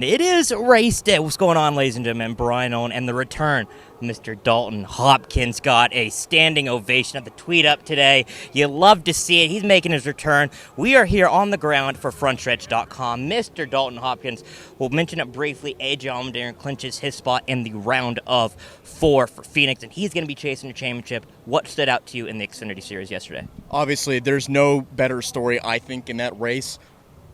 It is race day. What's going on, ladies and gentlemen? Bryan Nolen and the return. Mr. Dalton Hopkins got a standing ovation at the tweet up today. You love to see it. He's making his return. We are here on the ground for Frontstretch.com. Mr. Dalton Hopkins, we'll mention it briefly. AJ Allmendinger clinches his spot in the round of 4 for Phoenix, and he's going to be chasing the championship. What stood out to you in the Xfinity Series yesterday? Obviously, there's no better story, I think, in that race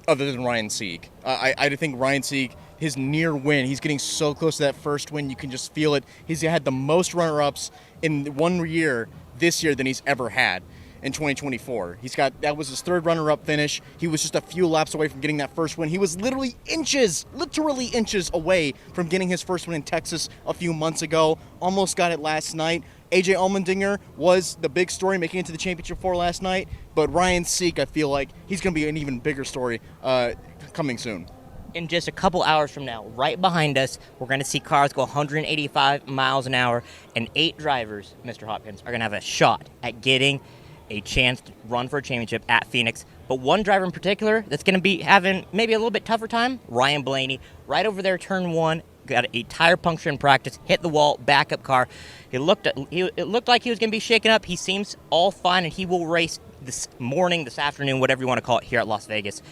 other than Ryan Sieg. I think Ryan Sieg, his near win, he's getting so close to that first win, you can just feel it. He's had the most runner-ups in 1 year this year than he's ever had in 2024. That was his third runner-up finish. He was just a few laps away from getting that first win. He was literally inches away from getting his first win in Texas a few months ago. Almost got it last night. AJ Allmendinger was the big story making it to the championship 4 last night, but Ryan Sieg, I feel like he's going to be an even bigger story coming soon. In just a couple hours from now, right behind us, we're going to see cars go 185 miles an hour, and 8 drivers, Mr. Hopkins, are going to have a shot at getting a chance to run for a championship at Phoenix. But one driver in particular that's going to be having maybe a little bit tougher time, Ryan Blaney, right over there, turn 1, got a tire puncture in practice, hit the wall, backup car. It looked like he was going to be shaken up. He seems all fine, and he will race this morning, this afternoon, whatever you want to call it, here at Las Vegas.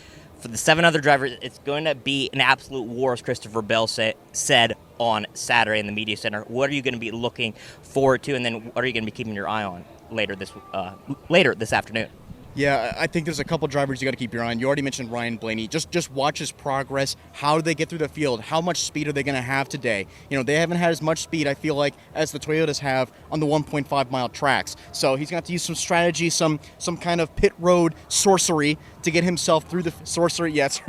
For the 7 other drivers, it's going to be an absolute war, as Christopher Bell said on Saturday in the media center. What are you going to be looking forward to, and then what are you going to be keeping your eye on later this afternoon? Yeah, I think there's a couple drivers you got to keep your eye on. You already mentioned Ryan Blaney. Just watch his progress. How do they get through the field? How much speed are they going to have today? You know, they haven't had as much speed, I feel like, as the Toyotas have on the 1.5-mile tracks. So he's going to have to use some strategy, some kind of pit road sorcery to get himself through the sorcery. Yes,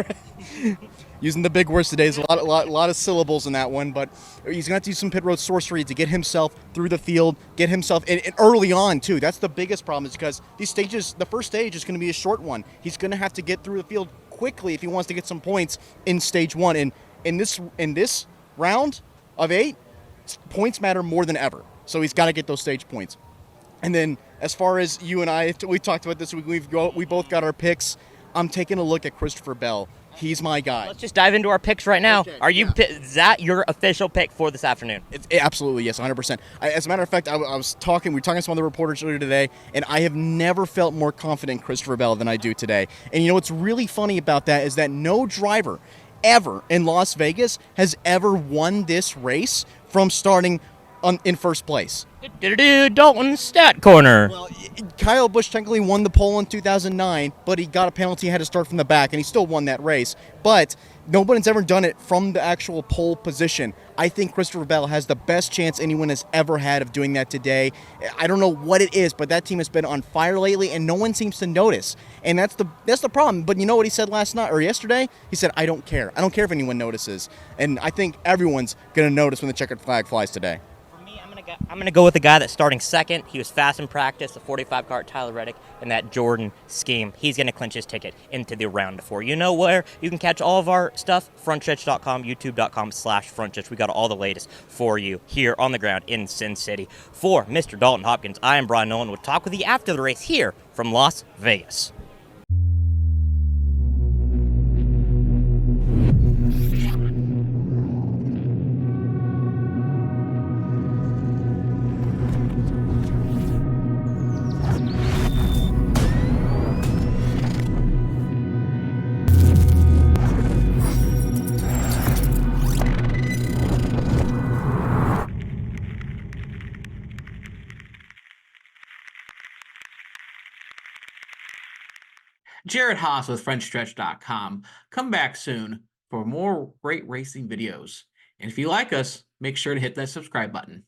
using the big words today. There's a lot of syllables in that one, but he's going to have to use some pit road sorcery to get himself through the field, get himself and early on too. That's the biggest problem, is because these stages, the first stage is going to be a short one. He's going to have to get through the field quickly if he wants to get some points in stage 1. And in this round of 8, points matter more than ever. So he's got to get those stage points. And then as far as you and I, we talked about this, we both got our picks. I'm taking a look at Christopher Bell. He's my guy. Let's just dive into our picks right now. Okay, Is that your official pick for this afternoon? Absolutely, yes, 100%. As a matter of fact, we were talking to some of the reporters earlier today, and I have never felt more confident in Christopher Bell than I do today. And you know what's really funny about that is that no driver ever in Las Vegas has ever won this race from starting in first place. Dalton Stat Corner. Well, Kyle Busch technically won the pole in 2009, but he got a penalty, had to start from the back, and he still won that race. But nobody's ever done it from the actual pole position. I think Christopher Bell has the best chance anyone has ever had of doing that today. I don't know what it is, but that team has been on fire lately, and no one seems to notice. And that's the problem. But you know what he said last night or yesterday? He said, "I don't care. I don't care if anyone notices." And I think everyone's going to notice when the checkered flag flies today. I'm going to go with the guy that's starting second. He was fast in practice, the 45 car, Tyler Reddick, and that Jordan scheme. He's going to clinch his ticket into the round of 4. You know where you can catch all of our stuff? Frontstretch.com, youtube.com/Frontstretch. We got all the latest for you here on the ground in Sin City. For Mr. Dalton Hopkins, I am Bryan Nolen. We'll talk with you after the race here from Las Vegas. Jared Haas with Frontstretch.com. Come back soon for more great racing videos. And if you like us, make sure to hit that subscribe button.